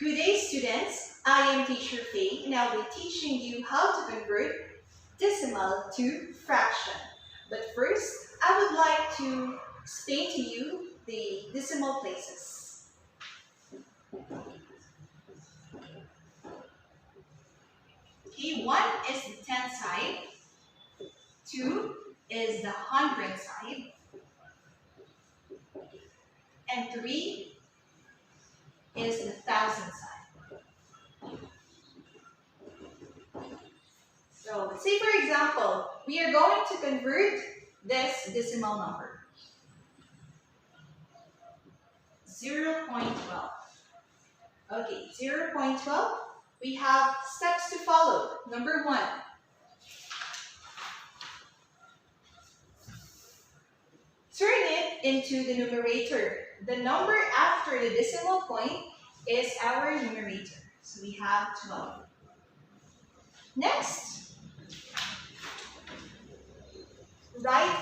Good day, students. I am Teacher Faye, and I'll be teaching you how to convert decimal to fraction. But first, I would like to explain to you the decimal places. Okay, 1 is the 10th side, 2 is the 100th side, and 3 is the 1000th side. So let's say, for example, we are going to convert this decimal number. 0.12. Okay, 0.12. We have steps to follow. Number 1. Turn it into the numerator. The number after the decimal point is our numerator. So we have 12. Next, write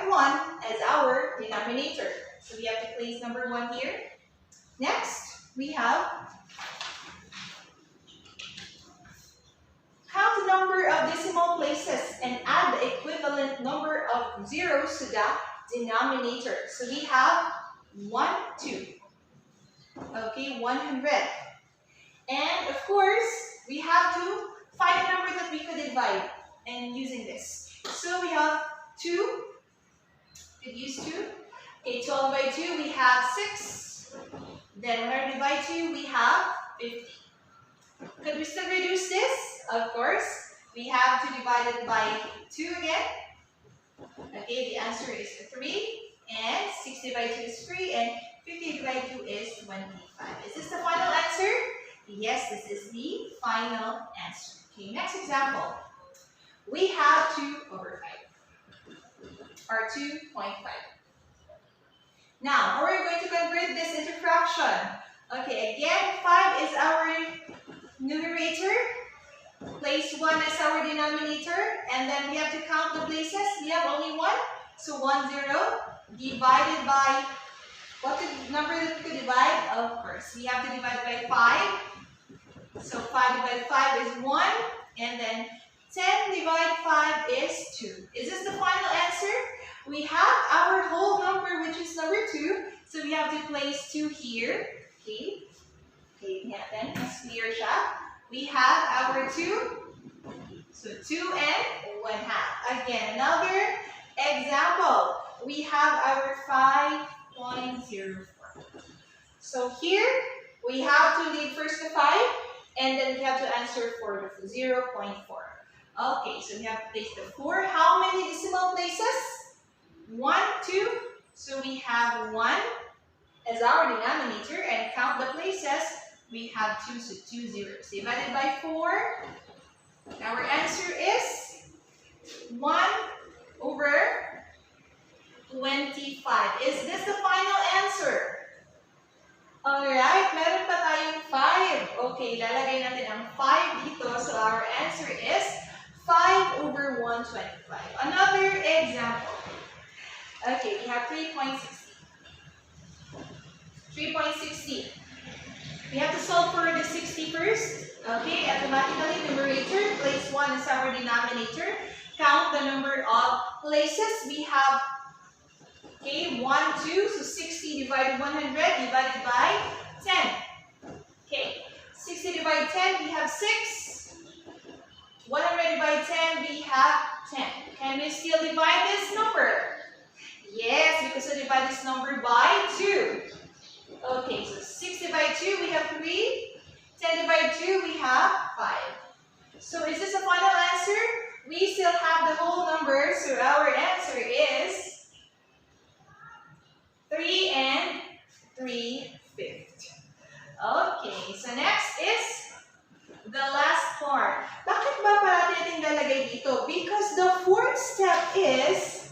1 as our denominator. So we have to place number 1 here. Next, we have count the number of decimal places and add the equivalent number of zeros to the denominator. So we have 1, 2. Okay, 100. And of course, we have to find a number that we could divide and using this. So we have 2. Could use 2. Okay, 12 by 2, we have 6. Then when I divide 2, we have 50. Could we still reduce this? Of course. We have to divide it by 2 again. Okay, the answer is 3. And 60 by 2 is 3. And 50 by 2 is 25. Is this the final answer? Yes, this is the final answer. Okay, next example. We have 2 over 5. Or 2.5. Now, how are we going to convert this into fraction? Okay, again, 5 is our numerator. Place 1 as our denominator. And then we have to count the places. We have only 1. So 1, 0 divided by, what's the number that we could divide? Of course, we have to divide by 5. So 5 divided 5 is 1. And then 10 divided 5 is 2. Is this the final answer? We have our whole number, which is number 2. So we have to place 2 here. Okay. Okay, yeah, then let's clear siya. We have our 2. So 2 and 1/2. Again, another example. We have our 5.04. So here, we have to leave first the 5. And then we have to answer for the 0.4. Okay, so we have to place the 4. How many decimal places? 1, 2. So we have 1 as our denominator. And count the places. We have 2, so 2 zeros. Divided by 4. Our answer is 1 over 25. Is this the final answer? Alright, meron pa tayong 5. Okay, lalagay natin ang 5 dito. So our answer is 5 over 125. Another example. Okay, we have 3.60. 3.60. We have to solve for the 60 first. Okay, automatically numerator, place 1 as our denominator. Count the number of places. We have, okay, 1, 2, so 60 divided 100 divided by 10. Okay, 60 divided 10, we have 6. 100 divided 10, we have 10. Can we still divide this number? Yes, because we divide this number by 2. Okay, so 60 by 2, we have 3. 10 divided 2, we have 5. So is this a final answer? We still have the whole number, so our answer is 3 and 3/5. Okay, so next is the last part. Bakit ba parati natin lalagay dito? Because the fourth step is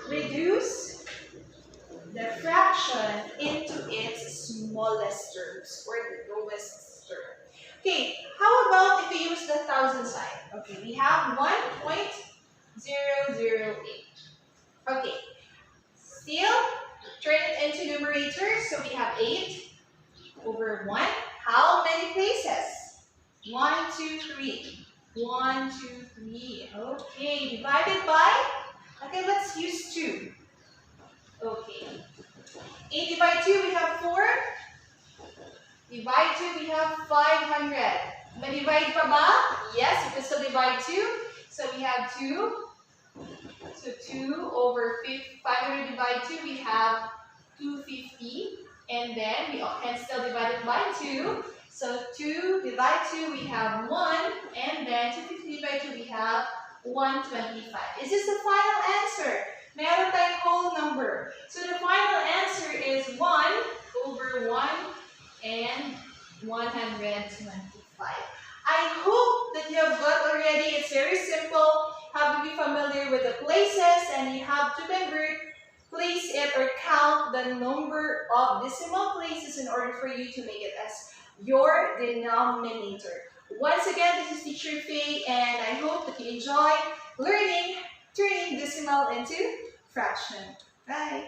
reduce the fraction into its smallest terms or the lowest term. Okay, how about if we use the 1000 side? Okay, we have 1.008. Okay, still turn it into numerator. So we have 8. over 1. How many places? 1, 2, 3. 1, 2, 3. Okay, divided by? Okay, let's use 2. Okay. 8 divided 2, we have 4. Divide 2, we have 500. Divide pa ba? Yes, you can still divide 2. So we have 2. So 2 over 500 divided 2, we have 250. And then we can still divide it by 2. So 2 divided 2, we have 1. And then 250 divided 2, we have 125. Is this the final answer? Meron tayong whole number. So the final answer is 1 over 1 and 125. I hope that you have got already. It's very simple. Have to be familiar with the places and you have to convert, place it or count the number of decimal places in order for you to make it as your denominator. Once again, this is Teacher Faye and I hope that you enjoy learning turning decimal into fraction. Bye!